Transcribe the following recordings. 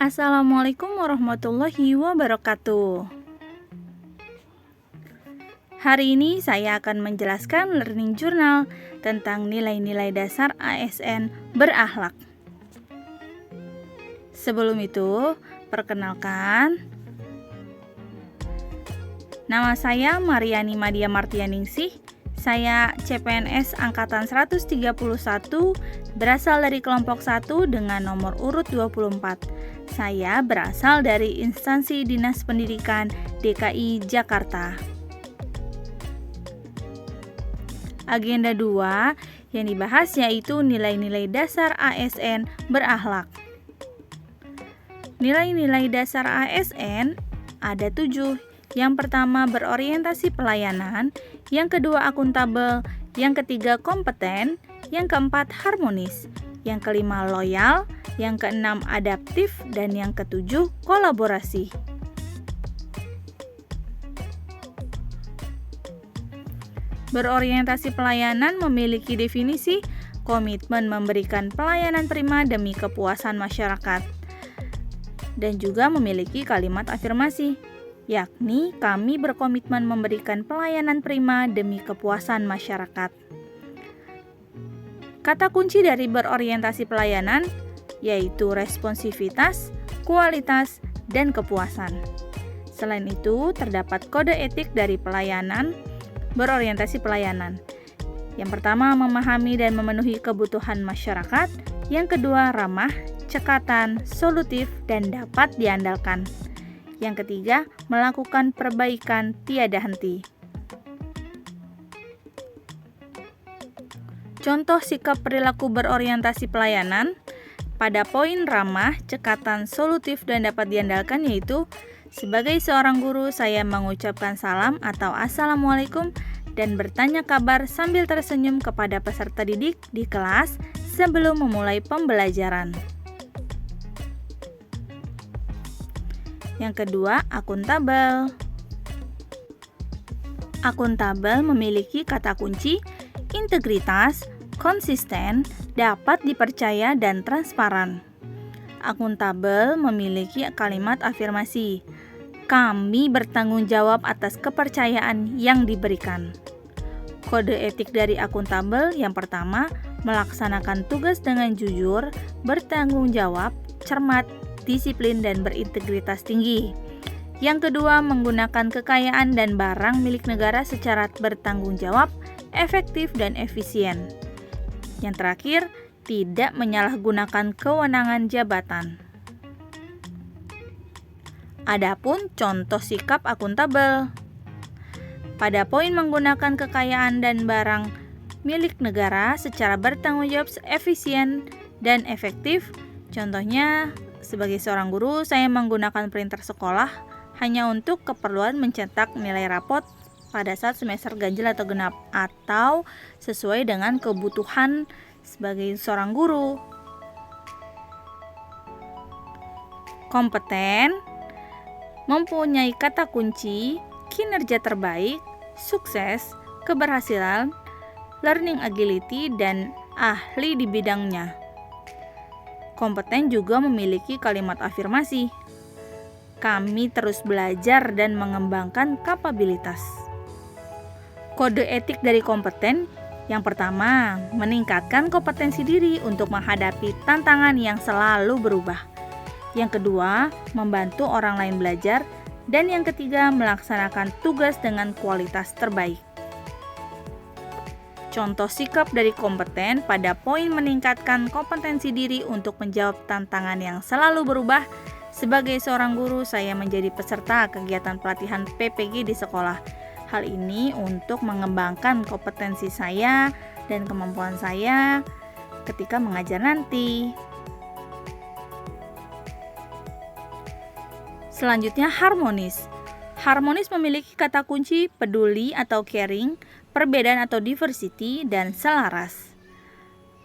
Assalamualaikum warahmatullahi wabarakatuh. Hari ini saya akan menjelaskan learning journal tentang nilai-nilai dasar ASN berakhlak. Sebelum itu, perkenalkan, nama saya Mariani Madia Martianingsih. Saya CPNS Angkatan 131, berasal dari kelompok 1 dengan nomor urut 24. Saya berasal dari instansi Dinas Pendidikan DKI Jakarta. Agenda 2 yang dibahas yaitu nilai-nilai dasar ASN berakhlak. Nilai-nilai dasar ASN ada 7. Yang pertama berorientasi pelayanan, yang kedua akuntabel, yang ketiga kompeten, yang keempat harmonis, yang kelima loyal, yang keenam adaptif, dan yang ketujuh kolaborasi. Berorientasi pelayanan memiliki definisi komitmen memberikan pelayanan prima demi kepuasan masyarakat, dan juga memiliki kalimat afirmasi, yakni kami berkomitmen memberikan pelayanan prima demi kepuasan masyarakat. Kata kunci dari berorientasi pelayanan yaitu responsivitas, kualitas, dan kepuasan. Selain itu, terdapat kode etik dari pelayanan berorientasi pelayanan. Yang pertama, memahami dan memenuhi kebutuhan masyarakat. Yang kedua, ramah, cekatan, solutif, dan dapat diandalkan. Yang ketiga, melakukan perbaikan tiada henti. Contoh sikap perilaku berorientasi pelayanan pada poin ramah, cekatan, solutif, dan dapat diandalkan yaitu sebagai seorang guru, saya mengucapkan salam atau assalamualaikum dan bertanya kabar sambil tersenyum kepada peserta didik di kelas sebelum memulai pembelajaran. Yang kedua, akuntabel. Akuntabel memiliki kata kunci integritas, konsisten, dapat dipercaya, dan transparan. Akuntabel memiliki kalimat afirmasi, kami bertanggung jawab atas kepercayaan yang diberikan. Kode etik dari akuntabel yang pertama, melaksanakan tugas dengan jujur, bertanggung jawab, cermat, disiplin, dan berintegritas tinggi. Yang kedua, menggunakan kekayaan dan barang milik negara secara bertanggung jawab, efektif, dan efisien. Yang terakhir, tidak menyalahgunakan kewenangan jabatan. Adapun contoh sikap akuntabel. Pada poin menggunakan kekayaan dan barang milik negara secara bertanggung jawab, efisien, dan efektif, contohnya sebagai seorang guru, saya menggunakan printer sekolah hanya untuk keperluan mencetak nilai rapot pada saat semester ganjil atau genap, atau sesuai dengan kebutuhan sebagai seorang guru. Kompeten mempunyai kata kunci kinerja terbaik, sukses, keberhasilan, learning agility, dan ahli di bidangnya. Kompeten juga memiliki kalimat afirmasi, kami terus belajar dan mengembangkan kapabilitas. Kode etik dari kompeten yang pertama, meningkatkan kompetensi diri untuk menghadapi tantangan yang selalu berubah. Yang kedua, membantu orang lain belajar. Dan yang ketiga, melaksanakan tugas dengan kualitas terbaik. Contoh sikap dari kompeten pada poin meningkatkan kompetensi diri untuk menjawab tantangan yang selalu berubah. Sebagai seorang guru, saya menjadi peserta kegiatan pelatihan PPG di sekolah. Hal ini untuk mengembangkan kompetensi saya dan kemampuan saya ketika mengajar nanti. Selanjutnya, harmonis. Harmonis memiliki kata kunci peduli atau caring, perbedaan atau diversity, dan selaras.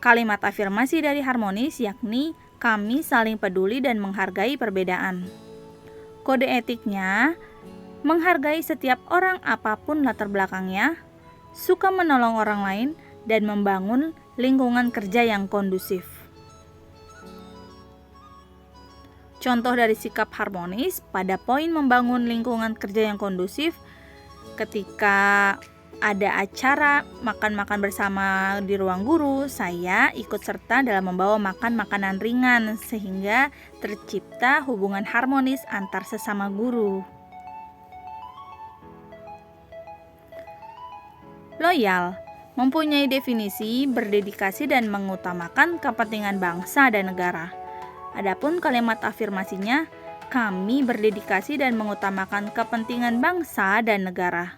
Kalimat afirmasi dari harmonis yakni kami saling peduli dan menghargai perbedaan. Kode etiknya, menghargai setiap orang apapun latar belakangnya, suka menolong orang lain, dan membangun lingkungan kerja yang kondusif. Contoh dari sikap harmonis pada poin membangun lingkungan kerja yang kondusif ketika ada acara makan-makan bersama di ruang guru, saya ikut serta dalam membawa makan makanan ringan sehingga tercipta hubungan harmonis antar sesama guru. Loyal mempunyai definisi berdedikasi dan mengutamakan kepentingan bangsa dan negara. Adapun kalimat afirmasinya, kami berdedikasi dan mengutamakan kepentingan bangsa dan negara.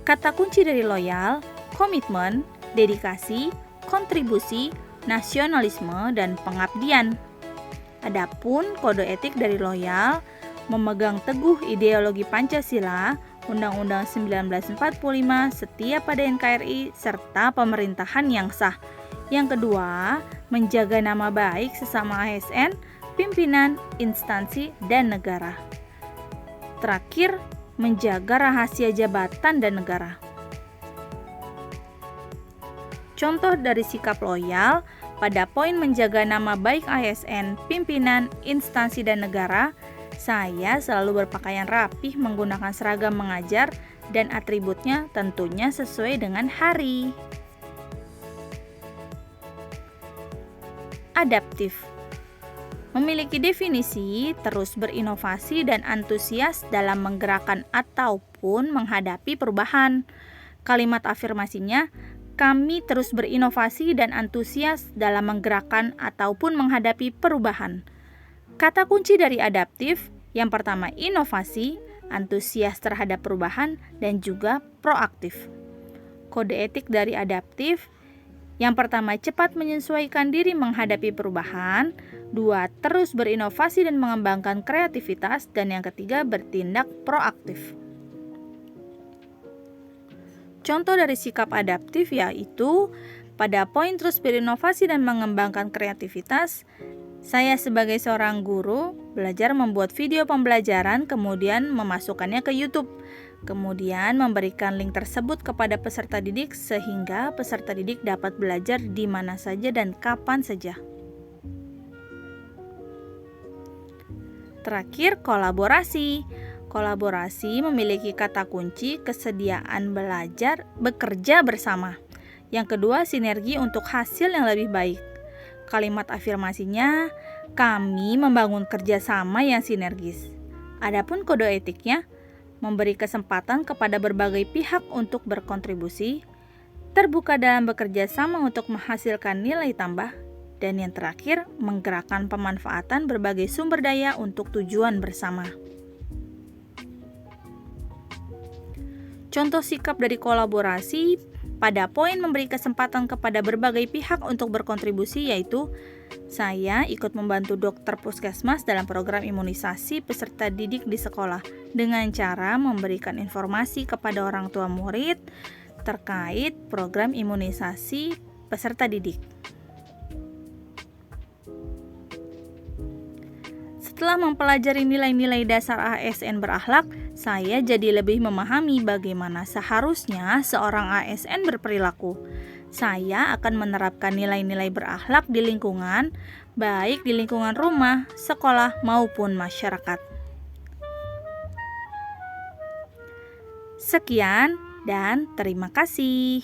Kata kunci dari loyal, komitmen, dedikasi, kontribusi, nasionalisme, dan pengabdian. Adapun kode etik dari loyal, memegang teguh ideologi Pancasila, Undang-Undang 1945, setia pada NKRI, serta pemerintahan yang sah. Yang kedua, menjaga nama baik sesama ASN, pimpinan, instansi, dan negara. Terakhir, menjaga rahasia jabatan dan negara. Contoh dari sikap loyal pada poin menjaga nama baik ASN, pimpinan, instansi, dan negara, saya selalu berpakaian rapih menggunakan seragam mengajar dan atributnya tentunya sesuai dengan hari. Adaptif memiliki definisi terus berinovasi dan antusias dalam menggerakkan ataupun menghadapi perubahan. Kalimat afirmasinya, kami terus berinovasi dan antusias dalam menggerakkan ataupun menghadapi perubahan. Kata kunci dari adaptif, yang pertama inovasi, antusias terhadap perubahan, dan juga proaktif. Kode etik dari adaptif, yang pertama cepat menyesuaikan diri menghadapi perubahan, 2 terus berinovasi dan mengembangkan kreativitas, dan yang ketiga bertindak proaktif. Contoh dari sikap adaptif yaitu pada poin terus berinovasi dan mengembangkan kreativitas, saya sebagai seorang guru belajar membuat video pembelajaran kemudian memasukkannya ke YouTube. Kemudian memberikan link tersebut kepada peserta didik sehingga peserta didik dapat belajar di mana saja dan kapan saja. Terakhir, kolaborasi. Kolaborasi memiliki kata kunci kesediaan belajar, bekerja bersama. Yang kedua, sinergi untuk hasil yang lebih baik. Kalimat afirmasinya, kami membangun kerjasama yang sinergis. Adapun kode etiknya, memberi kesempatan kepada berbagai pihak untuk berkontribusi, terbuka dalam bekerja sama untuk menghasilkan nilai tambah, dan yang terakhir, menggerakkan pemanfaatan berbagai sumber daya untuk tujuan bersama. Contoh sikap dari kolaborasi pada poin memberi kesempatan kepada berbagai pihak untuk berkontribusi yaitu saya ikut membantu dokter puskesmas dalam program imunisasi peserta didik di sekolah dengan cara memberikan informasi kepada orang tua murid terkait program imunisasi peserta didik. Setelah mempelajari nilai-nilai dasar ASN berakhlak, saya jadi lebih memahami bagaimana seharusnya seorang ASN berperilaku. Saya akan menerapkan nilai-nilai berakhlak di lingkungan, baik di lingkungan rumah, sekolah, maupun masyarakat. Sekian dan terima kasih.